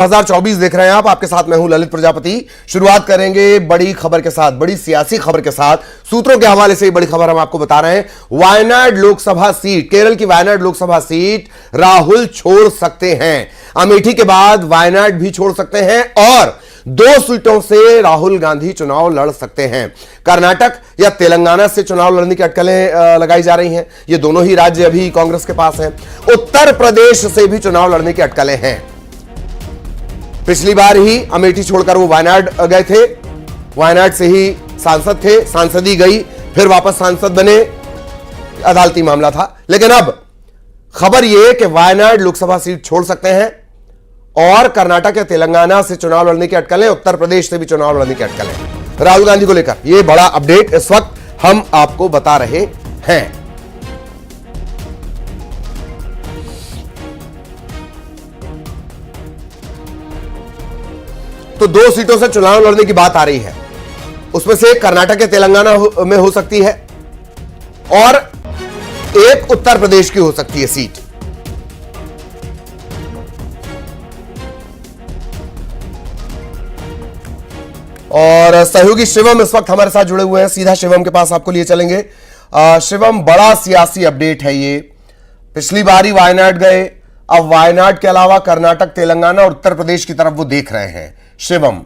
2024 देख रहे हैं आप, आपके साथ मैं हूं ललित प्रजापति। शुरुआत करेंगे बड़ी खबर के साथ, बड़ी सियासी खबर के साथ। सूत्रों के हवाले से बड़ी खबर हम आपको बता रहे हैं। वायनाड लोकसभा सीट, केरल की वायनाड लोकसभा सीट राहुल छोड़ सकते हैं। अमेठी के बाद वायनाड भी छोड़ सकते हैं और 2 सीटों से राहुल गांधी चुनाव लड़ सकते हैं। कर्नाटक या तेलंगाना से चुनाव लड़ने की अटकलें लगाई जा रही हैं। ये दोनों ही राज्य अभी कांग्रेस के पास हैं। उत्तर प्रदेश से भी चुनाव लड़ने की अटकलें हैं। पिछली बार ही अमेठी छोड़कर वो वायनाड गए थे, वायनाड से ही सांसद थे, सांसदी गई, फिर वापस सांसद बने, अदालती मामला था। लेकिन अब खबर यह कि वायनाड लोकसभा सीट छोड़ सकते हैं और कर्नाटक या तेलंगाना से चुनाव लड़ने की अटकलें, उत्तर प्रदेश से भी चुनाव लड़ने की अटकलें राहुल गांधी को लेकर। यह बड़ा अपडेट इस वक्त हम आपको बता रहे हैं। तो 2 सीटों से चुनाव लड़ने की बात आ रही है। उसमें से एक कर्नाटक या तेलंगाना में हो सकती है और एक उत्तर प्रदेश की हो सकती है सीट। और सहयोगी शिवम इस वक्त हमारे साथ जुड़े हुए हैं। सीधा शिवम के पास आपको लिए चलेंगे। शिवम, बड़ा सियासी अपडेट है ये। पिछली बारी वायनाड गए, अब वायनाड के अलावा कर्नाटक, तेलंगाना और उत्तर प्रदेश की तरफ वो देख रहे हैं। शिवम,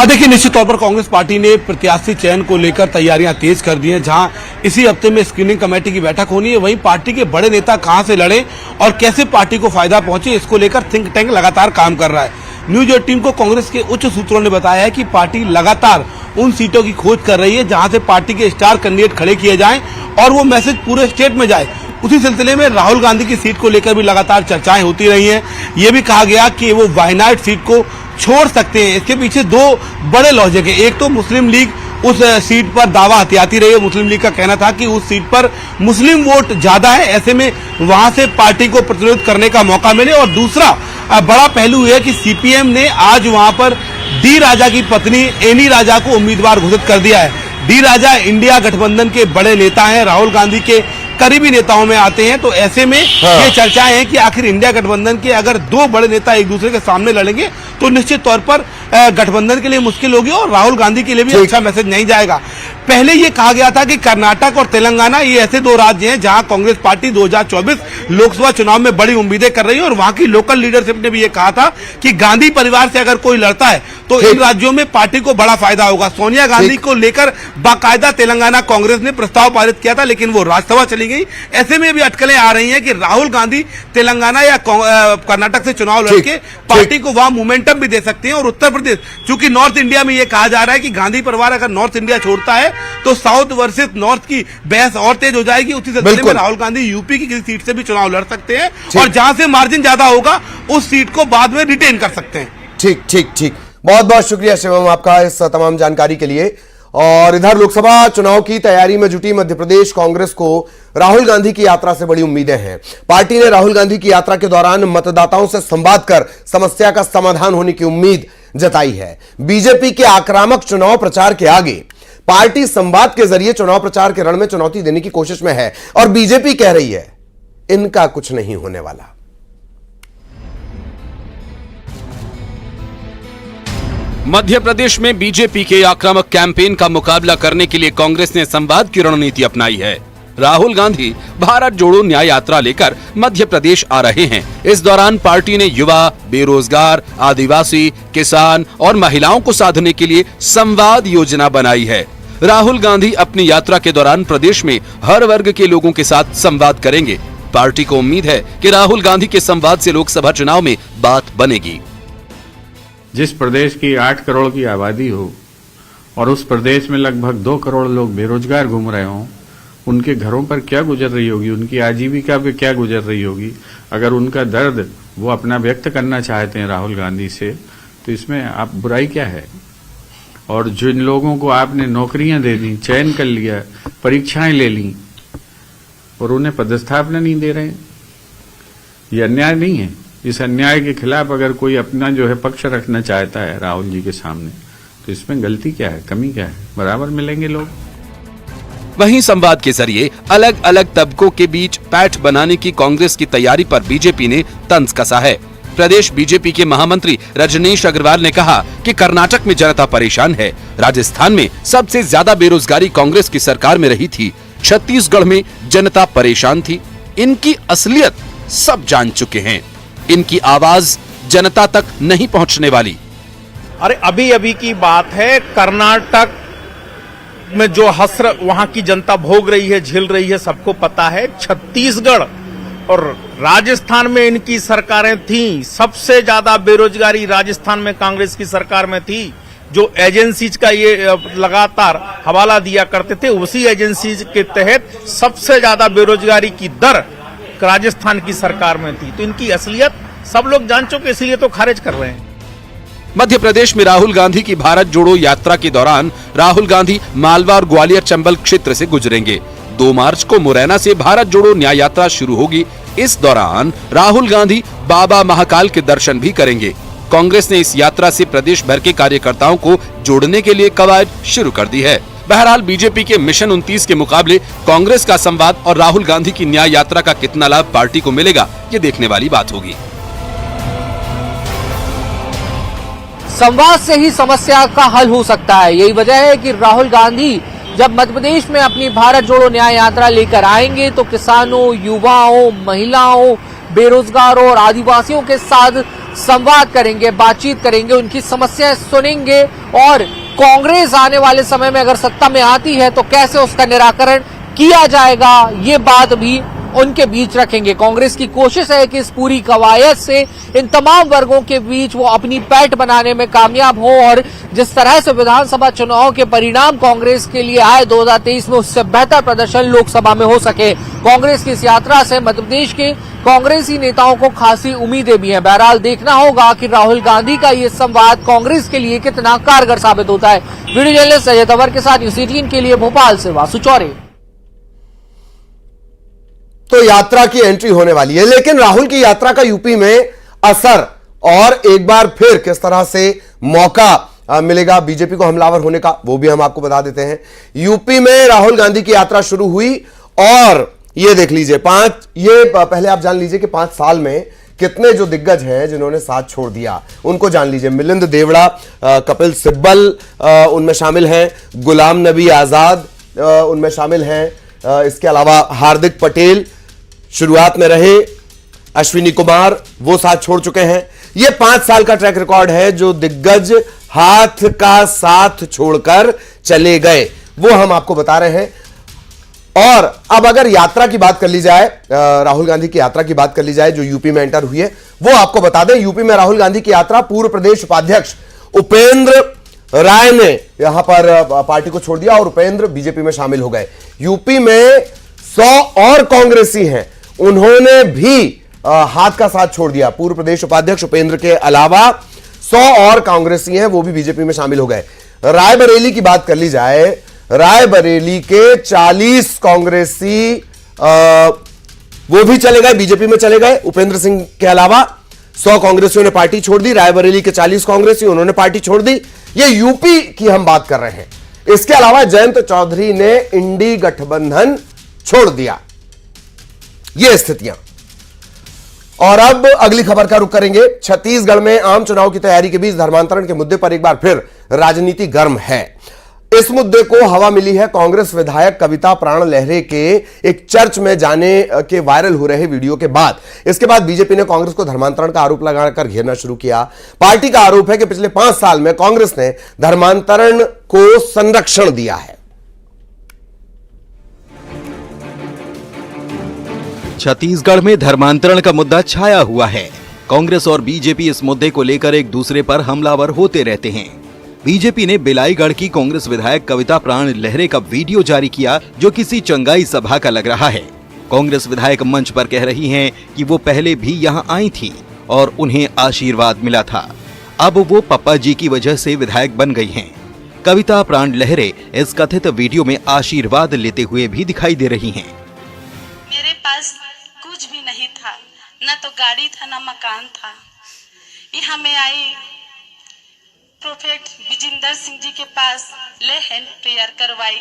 देखिए, निश्चित तौर पर कांग्रेस पार्टी ने प्रत्याशी चयन को लेकर तैयारियां तेज कर दी हैं। जहां इसी हफ्ते में स्क्रीनिंग कमेटी की बैठक होनी है, वहीं पार्टी के बड़े नेता कहां से लड़े और कैसे पार्टी को फायदा पहुंचे, इसको लेकर थिंक टैंक लगातार काम कर रहा है। न्यूज 18 को कांग्रेस के उच्च सूत्रों ने बताया है कि पार्टी लगातार उन सीटों की खोज कर रही है जहां से पार्टी के स्टार कैंडिडेट खड़े किए जाएं और वो मैसेज पूरे स्टेट में जाए। उसी सिलसिले में राहुल गांधी की सीट को लेकर भी लगातार चर्चाएं होती रही हैं। ये भी कहा गया कि वो वायनाड सीट को छोड़ सकते हैं। इसके पीछे 2 बड़े लॉजिक है। एक तो मुस्लिम लीग उस सीट पर दावा हथियाती रही है। मुस्लिम लीग का कहना था कि उस सीट पर मुस्लिम वोट ज्यादा है, ऐसे में वहां से पार्टी को प्रतिरोध करने का मौका मिले। और दूसरा बड़ा पहलू है कि सीपीएम ने आज वहां पर डी राजा की पत्नी एनी राजा को उम्मीदवार घोषित कर दिया है। डी राजा इंडिया गठबंधन के बड़े नेता हैं, राहुल गांधी के करीबी नेताओं में आते हैं। तो ऐसे में ये चर्चाएं हैं कि आखिर इंडिया गठबंधन के अगर 2 बड़े नेता एक दूसरे के सामने लड़ेंगे तो निश्चित तौर पर गठबंधन के लिए मुश्किल होगी और राहुल गांधी के लिए भी अच्छा मैसेज नहीं जाएगा। पहले ये कहा गया था कि कर्नाटक और तेलंगाना ये ऐसे 2 राज्य हैं जहां कांग्रेस पार्टी 2024 लोकसभा चुनाव में बड़ी उम्मीदें कर रही है और वहां की लोकल लीडरशिप ने भी ये कहा था कि गांधी परिवार से अगर कोई लड़ता है तो इन राज्यों में पार्टी को बड़ा फायदा होगा। सोनिया गांधी को लेकर बाकायदा तेलंगाना कांग्रेस ने प्रस्ताव पारित किया था, लेकिन वो राज्यसभा चली गई। ऐसे में भी अटकलें आ रही हैं कि राहुल गांधी तेलंगाना या कर्नाटक से चुनाव लड़के पार्टी को वहां मोमेंटम भी दे सकते हैं। और उत्तर प्रदेश, चूंकि नॉर्थ इंडिया में यह कहा जा रहा है कि गांधी परिवार अगर नॉर्थ इंडिया छोड़ता है तो साउथ वर्सेस नॉर्थ की बहस और तेज हो जाएगी। उसी सिलसिले में राहुल गांधी यूपी की किसी सीट से भी चुनाव लड़ सकते हैं और जहां से मार्जिन ज्यादा होगा उस सीट को बाद में रिटेन कर सकते हैं। ठीक ठीक ठीक, बहुत बहुत शुक्रिया शिवम आपका इस तमाम जानकारी के लिए। और इधर लोकसभा चुनाव की तैयारी में जुटी मध्य प्रदेश कांग्रेस को राहुल गांधी की यात्रा से बड़ी उम्मीदें हैं। पार्टी ने राहुल गांधी की यात्रा के दौरान मतदाताओं से संवाद कर समस्या का समाधान होने की उम्मीद जताई है। बीजेपी के आक्रामक चुनाव प्रचार के आगे पार्टी संवाद के जरिए चुनाव प्रचार के रण में चुनौती देने की कोशिश में है और बीजेपी कह रही है इनका कुछ नहीं होने वाला। मध्य प्रदेश में बीजेपी के आक्रामक कैंपेन का मुकाबला करने के लिए कांग्रेस ने संवाद की रणनीति अपनाई है। राहुल गांधी भारत जोड़ो न्याय यात्रा लेकर मध्य प्रदेश आ रहे हैं। इस दौरान पार्टी ने युवा, बेरोजगार, आदिवासी, किसान और महिलाओं को साधने के लिए संवाद योजना बनाई है। राहुल गांधी अपनी यात्रा के दौरान प्रदेश में हर वर्ग के लोगों के साथ संवाद करेंगे। पार्टी को उम्मीद है कि राहुल गांधी के संवाद से लोकसभा चुनाव में बात बनेगी। जिस प्रदेश की 8 करोड़ की आबादी हो और उस प्रदेश में लगभग 2 करोड़ लोग बेरोजगार घूम रहे हों, उनके घरों पर क्या गुजर रही होगी, उनकी आजीविका पे क्या गुजर रही होगी। अगर उनका दर्द वो अपना व्यक्त करना चाहते हैं राहुल गांधी से, तो इसमें आप बुराई क्या है। और जिन लोगों को आपने नौकरियां दे दी, चयन कर लिया, परीक्षाएं ले ली और उन्हें पदस्थापना नहीं दे रहे, ये अन्याय नहीं है। इस अन्याय के खिलाफ अगर कोई अपना जो है पक्ष रखना चाहता है राहुल जी के सामने, तो इसमें गलती क्या है, कमी क्या है, बराबर मिलेंगे लोग। वहीं संवाद के जरिए अलग अलग तबकों के बीच पैठ बनाने की कांग्रेस की तैयारी पर बीजेपी ने तंज कसा है। प्रदेश बीजेपी के महामंत्री रजनीश अग्रवाल ने कहा कि कर्नाटक में जनता परेशान है, राजस्थान में सबसे ज्यादा बेरोजगारी कांग्रेस की सरकार में रही थी, छत्तीसगढ़ में जनता परेशान थी। इनकी असलियत सब जान चुके हैं, इनकी आवाज जनता तक नहीं पहुंचने वाली। अरे अभी अभी की बात है, कर्नाटक में जो हसर वहां की जनता भोग रही है, झेल रही है, सबको पता है। छत्तीसगढ़ और राजस्थान में इनकी सरकारें थीं, सबसे ज्यादा बेरोजगारी राजस्थान में कांग्रेस की सरकार में थी। जो एजेंसीज का ये लगातार हवाला दिया करते थे, उसी एजेंसीज के तहत सबसे ज्यादा बेरोजगारी की दर राजस्थान की सरकार में थी। तो इनकी असलियत सब लोग जान चुके, इसलिए तो खारिज कर रहे हैं। मध्य प्रदेश में राहुल गांधी की भारत जोड़ो यात्रा के दौरान राहुल गांधी मालवा और ग्वालियर चंबल क्षेत्र से गुजरेंगे। 2 मार्च को मुरैना से भारत जोड़ो न्याय यात्रा शुरू होगी। इस दौरान राहुल गांधी बाबा महाकाल के दर्शन भी करेंगे। कांग्रेस ने इस यात्रा से प्रदेश भर के कार्यकर्ताओं को जोड़ने के लिए कवायद शुरू कर दी है। बहरहाल बीजेपी के मिशन 29 के मुकाबले कांग्रेस का संवाद और राहुल गांधी की न्याय यात्रा का कितना लाभ पार्टी को मिलेगा, ये देखने वाली बात होगी। संवाद से ही समस्या का हल हो सकता है। यही वजह है कि राहुल गांधी जब मध्य प्रदेश में अपनी भारत जोड़ो न्याय यात्रा लेकर आएंगे तो किसानों, युवाओं, महिलाओं, बेरोजगारों और आदिवासियों के साथ संवाद करेंगे, बातचीत करेंगे, उनकी समस्याएं सुनेंगे और कांग्रेस आने वाले समय में अगर सत्ता में आती है तो कैसे उसका निराकरण किया जाएगा, ये बात भी उनके बीच रखेंगे। कांग्रेस की कोशिश है कि इस पूरी कवायद से इन तमाम वर्गों के बीच वो अपनी पैठ बनाने में कामयाब हो और जिस तरह से विधानसभा चुनाव के परिणाम कांग्रेस के लिए आए 2023 में, उससे बेहतर प्रदर्शन लोकसभा में हो सके। कांग्रेस की इस यात्रा से मध्य प्रदेश के कांग्रेसी नेताओं को खासी उम्मीदें भी हैं। बहरहाल देखना होगा कि राहुल गांधी का ये संवाद कांग्रेस के लिए कितना कारगर साबित होता है। वीडियो जर्नलिस्ट अजय तंवर के साथ न्यूज़ 18 के लिए भोपाल से वासु चौरे। तो यात्रा की एंट्री होने वाली है, लेकिन राहुल की यात्रा का यूपी में असर और एक बार फिर किस तरह से मौका मिलेगा बीजेपी को हमलावर होने का, वो भी हम आपको बता देते हैं। यूपी में राहुल गांधी की यात्रा शुरू हुई और ये देख लीजिए पहले आप जान लीजिए कि 5 साल में कितने जो दिग्गज हैं जिन्होंने साथ छोड़ दिया, उनको जान लीजिए। मिलिंद देवड़ा, कपिल सिब्बल उनमें शामिल हैं, गुलाम नबी आजाद उनमें शामिल हैं, इसके अलावा हार्दिक पटेल शुरुआत में रहे, अश्विनी कुमार वो साथ छोड़ चुके हैं। यह 5 साल का ट्रैक रिकॉर्ड है जो दिग्गज हाथ का साथ छोड़कर चले गए, वो हम आपको बता रहे हैं। और अब अगर यात्रा की बात कर ली जाए, राहुल गांधी की यात्रा की बात कर ली जाए जो यूपी में एंटर हुई है, वो आपको बता दें। यूपी में राहुल गांधी की यात्रा पूर्व प्रदेश उपाध्यक्ष उपेंद्र राय ने यहां पर पार्टी को छोड़ दिया और उपेंद्र बीजेपी में शामिल हो गए। यूपी में 100 और कांग्रेसी हैं, उन्होंने भी हाथ का साथ छोड़ दिया। पूर्व प्रदेश उपाध्यक्ष उपेंद्र के अलावा 100 और कांग्रेसी हैं, वो भी बीजेपी में शामिल हो गए। रायबरेली की बात कर ली जाए, रायबरेली के 40 कांग्रेसी वो भी चले गए, बीजेपी में चले गए। उपेंद्र सिंह के अलावा 100 कांग्रेसियों ने पार्टी छोड़ दी। रायबरेली के 40 कांग्रेसी उन्होंने पार्टी छोड़ दी। ये यूपी की हम बात कर रहे हैं। इसके अलावा जयंत चौधरी ने इंडी गठबंधन छोड़ दिया। ये स्थितियां। और अब अगली खबर का रुख करेंगे। छत्तीसगढ़ में आम चुनाव की तैयारी के बीच धर्मांतरण के मुद्दे पर एक बार फिर राजनीति गर्म है। इस मुद्दे को हवा मिली है कांग्रेस विधायक कविता प्राण लहरे के एक चर्च में जाने के वायरल हो रहे वीडियो के बाद। इसके बाद बीजेपी ने कांग्रेस को धर्मांतरण का आरोप लगाकर घेरना शुरू किया। पार्टी का आरोप है कि पिछले 5 साल में कांग्रेस ने धर्मांतरण को संरक्षण दिया है। छत्तीसगढ़ में धर्मांतरण का मुद्दा छाया हुआ है। कांग्रेस और बीजेपी इस मुद्दे को लेकर एक दूसरे पर हमलावर होते रहते हैं। बीजेपी ने बिलाईगढ़ की कांग्रेस विधायक कविता प्राण लहरे का वीडियो जारी किया जो किसी चंगाई सभा का लग रहा है। कांग्रेस विधायक मंच पर कह रही हैं कि वो पहले भी यहां आई थी और उन्हें आशीर्वाद मिला था। अब वो पप्पा जी की वजह से विधायक बन गई हैं। कविता प्राण लहरे इस कथित वीडियो में आशीर्वाद लेते हुए भी दिखाई दे रही हैं। मेरे पास कुछ भी नहीं था, न तो गाड़ी था न मकान था। यहाँ मैं आई प्रोफेट विजेंद्र सिंह जी के पास ले हैंड प्रेयर करवाई।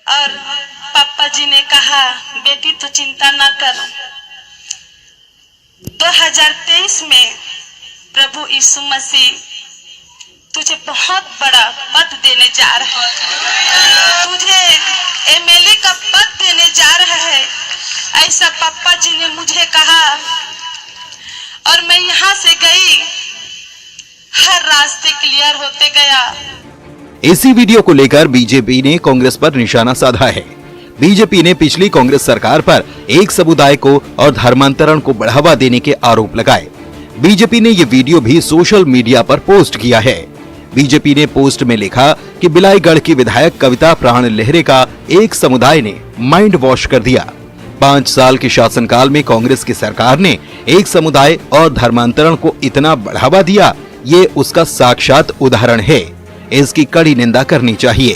और पापा जी ने कहा बेटी तो चिंता ना कर, 2023 में प्रभु यीशु मसीह तुझे बहुत बड़ा पद देने जा रहा है, तुझे एमएलए का पद देने जा रहा है, ऐसा पापा जी ने मुझे कहा। और मैं यहाँ से गई, हर रास्ते क्लियर होते गया। इसी वीडियो को लेकर बीजेपी ने कांग्रेस पर निशाना साधा है। बीजेपी ने पिछली कांग्रेस सरकार पर एक समुदाय को और धर्मांतरण को बढ़ावा देने के आरोप लगाए। बीजेपी ने ये वीडियो भी सोशल मीडिया पर पोस्ट किया है। बीजेपी ने पोस्ट में लिखा कि बिलाईगढ़ की विधायक कविता प्राण लहरे का एक समुदाय ने माइंड वॉश कर दिया। 5 साल के शासनकाल में कांग्रेस की सरकार ने एक समुदाय और धर्मांतरण को इतना बढ़ावा दिया, ये उसका साक्षात उदाहरण है। इसकी कड़ी निंदा करनी चाहिए।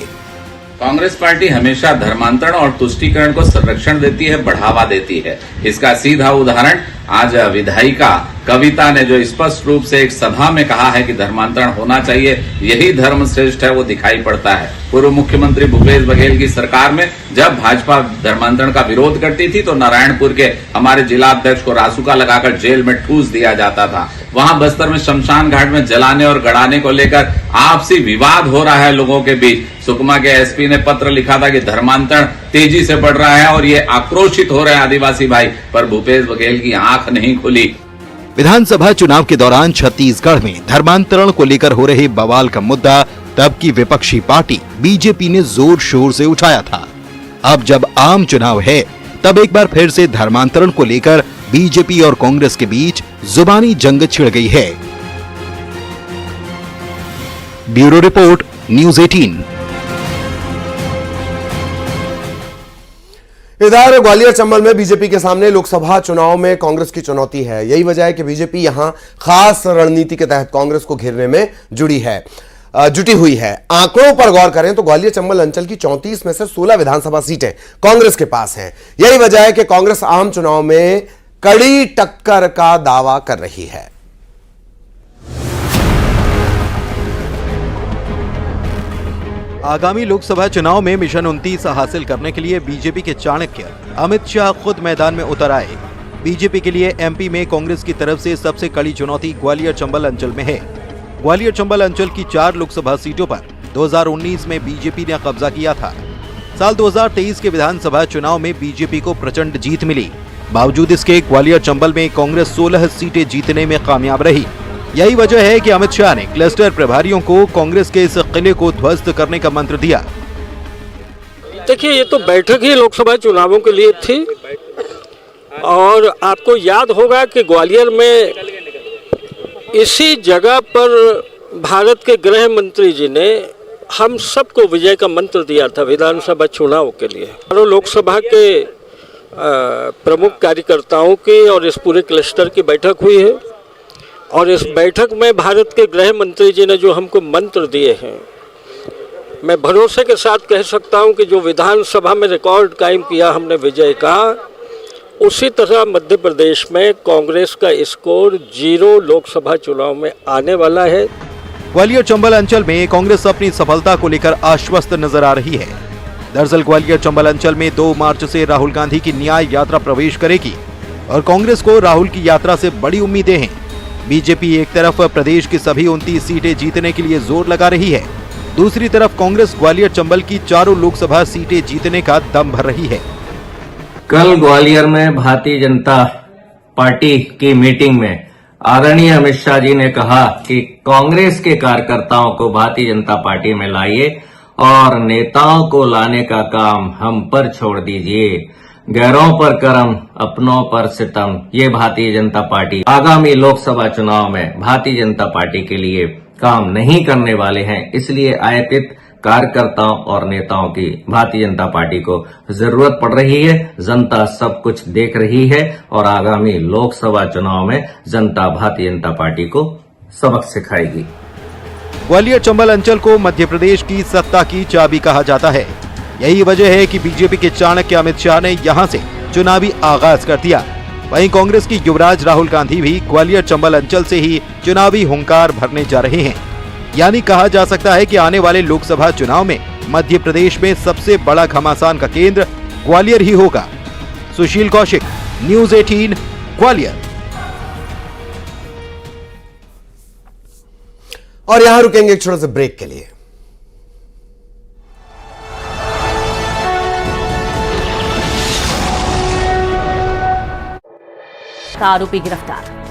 कांग्रेस पार्टी हमेशा धर्मांतरण और तुष्टीकरण को संरक्षण देती है, बढ़ावा देती है। इसका सीधा उदाहरण आज विधायिका कविता ने जो स्पष्ट रूप से एक सभा में कहा है कि धर्मांतरण होना चाहिए, यही धर्म श्रेष्ठ है, वो दिखाई पड़ता है। पूर्व मुख्यमंत्री भूपेश बघेल की सरकार में जब भाजपा धर्मांतरण का विरोध करती थी तो नारायणपुर के हमारे जिला अध्यक्ष को रासुका लगाकर जेल में ठूस दिया जाता था। वहां बस्तर में शमशान घाट में जलाने और गड़ाने को लेकर आपसी विवाद हो रहा है लोगों के बीच। सुकमा के एसपी ने पत्र लिखा था कि धर्मांतरण तेजी से बढ़ रहा है और ये आक्रोशित हो रहे हैं आदिवासी भाई, पर भूपेश बघेल की आंख नहीं खुली। विधानसभा चुनाव के दौरान छत्तीसगढ़ में धर्मांतरण को लेकर हो रहे बवाल का मुद्दा तब की विपक्षी पार्टी बीजेपी ने जोर शोर से उठाया था। अब जब आम चुनाव है, तब एक बार फिर से धर्मांतरण को लेकर बीजेपी और कांग्रेस के बीच जुबानी जंग छिड़ गई है। Bureau report, news 18। इधर ग्वालियर चंबल में बीजेपी के सामने लोकसभा चुनाव में कांग्रेस की चुनौती है। यही वजह है कि बीजेपी यहां खास रणनीति के तहत कांग्रेस को घेरने में जुटी हुई है। आंकड़ों पर गौर करें तो ग्वालियर चंबल अंचल की 34 में से 16 विधानसभा सीटें कांग्रेस के पास हैं। यही वजह है कि कांग्रेस आम चुनाव में कड़ी टक्कर का दावा कर रही है। आगामी लोकसभा चुनाव में मिशन 29 हासिल करने के लिए बीजेपी के चाणक्य अमित शाह खुद मैदान में उतर आए। बीजेपी के लिए एमपी में कांग्रेस की तरफ से सबसे कड़ी चुनौती ग्वालियर चंबल अंचल में है। ग्वालियर चंबल अंचल की 4 लोकसभा सीटों पर 2019 में बीजेपी ने कब्जा किया था। साल 2023 के विधानसभा चुनाव में बीजेपी को प्रचंड जीत मिली। बावजूद इसके ग्वालियर चंबल में कांग्रेस 16 सीटें जीतने में कामयाब रही। यही वजह है कि अमित शाह ने क्लस्टर प्रभारियों को कांग्रेस के इस किले को ध्वस्त करने का मंत्र दिया। देखिए, ये तो बैठक ही लोकसभा चुनावों के लिए थी और आपको याद होगा कि ग्वालियर में इसी जगह पर भारत के गृह मंत्री जी ने हम सबको विजय का मंत्र दिया था विधानसभा चुनाव के लिए। और लोकसभा के प्रमुख कार्यकर्ताओं की और इस पूरे क्लस्टर की बैठक हुई है और इस बैठक में भारत के गृह मंत्री जी ने जो हमको मंत्र दिए हैं, मैं भरोसे के साथ कह सकता हूं कि जो विधानसभा में रिकॉर्ड कायम किया हमने विजय का, उसी तरह मध्य प्रदेश में कांग्रेस का स्कोर 0 लोकसभा चुनाव में आने वाला है। ग्वालियर चंबल अंचल में कांग्रेस अपनी सफलता को लेकर आश्वस्त नजर आ रही है। दरअसल ग्वालियर चंबल अंचल में 2 मार्च से राहुल गांधी की न्याय यात्रा प्रवेश करेगी और कांग्रेस को राहुल की यात्रा से बड़ी उम्मीदें हैं। बीजेपी एक तरफ प्रदेश की सभी 29 सीटें जीतने के लिए जोर लगा रही है, दूसरी तरफ कांग्रेस ग्वालियर चंबल की 4 लोकसभा सीटें जीतने का दम भर रही है। कल ग्वालियर में भारतीय जनता पार्टी की मीटिंग में आदरणीय अमित शाह जी ने कहा कि कांग्रेस के कार्यकर्ताओं को भारतीय जनता पार्टी में लाइए और नेताओं को लाने का काम हम पर छोड़ दीजिए। गैरों पर करम, अपनों पर सितम, ये भारतीय जनता पार्टी आगामी लोकसभा चुनाव में भारतीय जनता पार्टी के लिए काम नहीं करने वाले हैं। इसलिए आयातित कार्यकर्ताओं और नेताओं की भारतीय जनता पार्टी को जरूरत पड़ रही है। जनता सब कुछ देख रही है और आगामी लोकसभा चुनाव में जनता भारतीय जनता पार्टी को सबक सिखाएगी। ग्वालियर चंबल अंचल को मध्य प्रदेश की सत्ता की चाबी कहा जाता है। यही वजह है कि बीजेपी के चाणक्य अमित शाह ने यहां से चुनावी आगाज कर दिया। वहीं कांग्रेस की युवराज राहुल गांधी भी ग्वालियर चंबल अंचल से ही चुनावी हुंकार भरने जा रहे हैं। यानी कहा जा सकता है कि आने वाले लोकसभा चुनाव में मध्य प्रदेश में सबसे बड़ा घमासान का केंद्र ग्वालियर ही होगा। सुशील कौशिक, न्यूज़ 18, ग्वालियर। और यहां रुकेंगे एक छोटे से ब्रेक के लिए। आरोपी गिरफ्तार।